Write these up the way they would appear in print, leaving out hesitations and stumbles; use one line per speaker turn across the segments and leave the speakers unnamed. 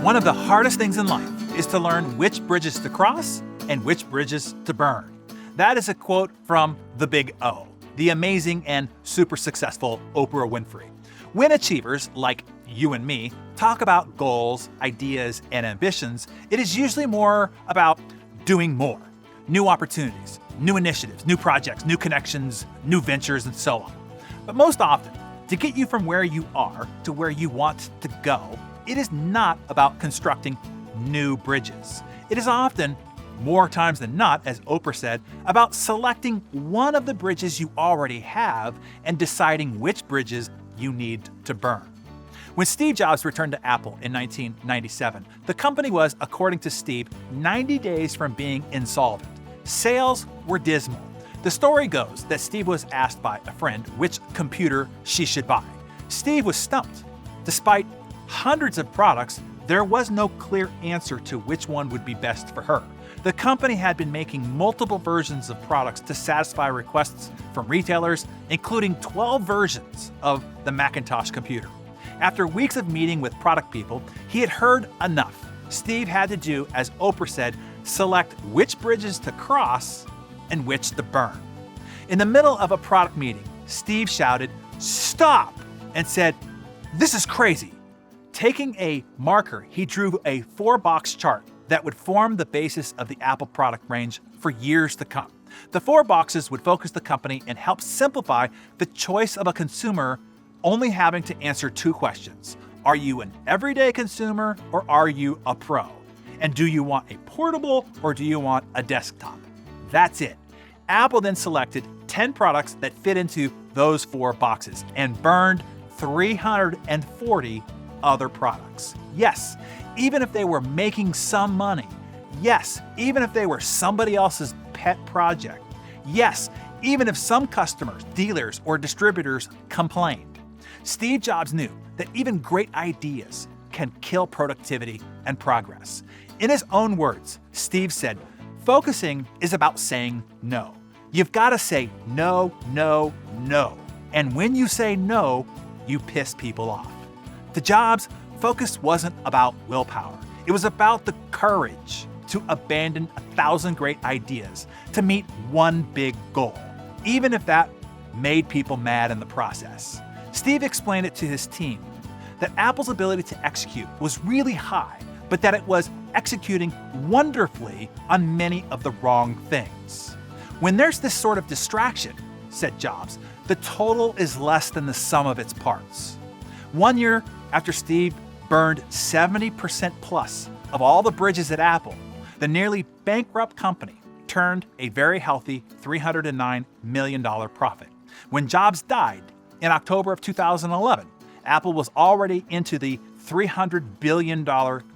One of the hardest things in life is to learn which bridges to cross and which bridges to burn. That is a quote from the Big O, the amazing and super successful Oprah Winfrey. When achievers like you and me talk about goals, ideas, and ambitions, it is usually more about doing more. New opportunities, new initiatives, new projects, new connections, new ventures, and so on. But most often, to get you from where you are to where you want to go, it is not about constructing new bridges. It is often, more times than not, as Oprah said, about selecting one of the bridges you already have and deciding which bridges you need to burn. When Steve Jobs returned to Apple in 1997, the company was, according to Steve, 90 days from being insolvent. Sales were dismal. The story goes that Steve was asked by a friend which computer she should buy. Steve was stumped. Despite hundreds of products, there was no clear answer to which one would be best for her. The company had been making multiple versions of products to satisfy requests from retailers, including 12 versions of the Macintosh computer. After weeks of meeting with product people, he had heard enough. Steve had to do, as Oprah said, select which bridges to cross and which to burn. In the middle of a product meeting, Steve shouted, "Stop!" and said, "This is crazy." Taking a marker, he drew a 4-box chart that would form the basis of the Apple product range for years to come. The 4 boxes would focus the company and help simplify the choice of a consumer only having to answer 2 questions. Are you an everyday consumer or are you a pro? And do you want a portable or do you want a desktop? That's it. Apple then selected 10 products that fit into those 4 boxes and burned 340 other products. Yes, even if they were making some money. Yes, even if they were somebody else's pet project. Yes, even if some customers, dealers, or distributors complained. Steve Jobs knew that even great ideas can kill productivity and progress. In his own words, Steve said, "Focusing is about saying no. You've got to say no, no, no. And when you say no, you piss people off." To Jobs, focus wasn't about willpower. It was about the courage to abandon 1,000 great ideas to meet one big goal, even if that made people mad in the process. Steve explained it to his team that Apple's ability to execute was really high, but that it was executing wonderfully on many of the wrong things. When there's this sort of distraction, said Jobs, the total is less than the sum of its parts. 1 year after Steve burned 70% plus of all the bridges at Apple, the nearly bankrupt company turned a very healthy $309 million profit. When Jobs died in October of 2011, Apple was already into the $300 billion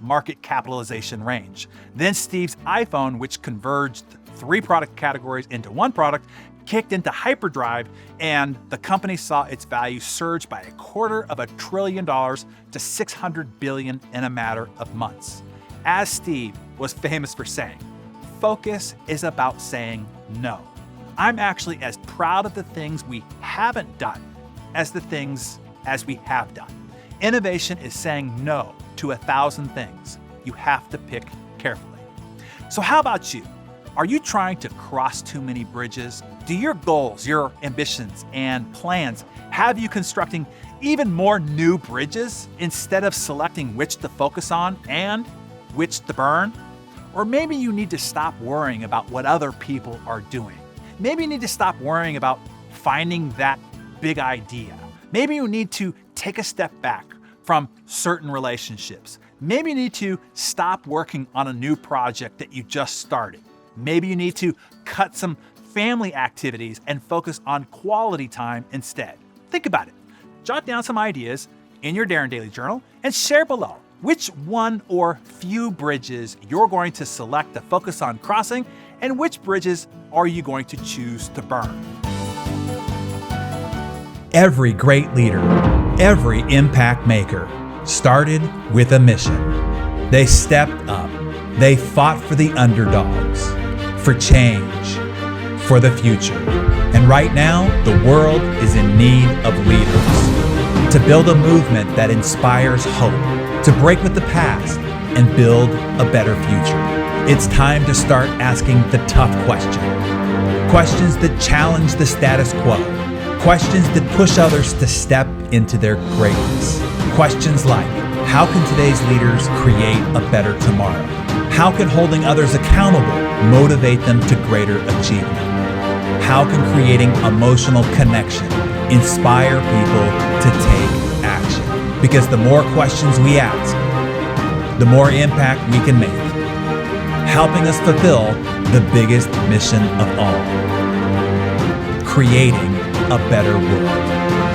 market capitalization range. Then Steve's iPhone, which converged 3 product categories into 1 product, kicked into hyperdrive, and the company saw its value surge by $250 billion to $600 billion in a matter of months. As Steve was famous for saying, focus is about saying no. I'm actually as proud of the things we haven't done as the things as we have done. Innovation is saying no to 1,000 things. You have to pick carefully. So how about you? Are you trying to cross too many bridges? Do your goals, your ambitions, and plans have you constructing even more new bridges instead of selecting which to focus on and which to burn? Or maybe you need to stop worrying about what other people are doing. Maybe you need to stop worrying about finding that big idea. Maybe you need to take a step back from certain relationships. Maybe you need to stop working on a new project that you just started. Maybe you need to cut some family activities and focus on quality time instead. Think about it. Jot down some ideas in your Darren Daily Journal and share below which one or few bridges you're going to select to focus on crossing and which bridges are you going to choose to burn.
Every great leader, every impact maker started with a mission. They stepped up. They fought for the underdogs, for change, for the future. And right now, the world is in need of leaders. To build a movement that inspires hope, to break with the past and build a better future. It's time to start asking the tough questions. Questions that challenge the status quo. Questions that push others to step into their greatness. Questions like, how can today's leaders create a better tomorrow? How can holding others accountable motivate them to greater achievement? How can creating emotional connection inspire people to take action? Because the more questions we ask, the more impact we can make, helping us fulfill the biggest mission of all, creating a better world.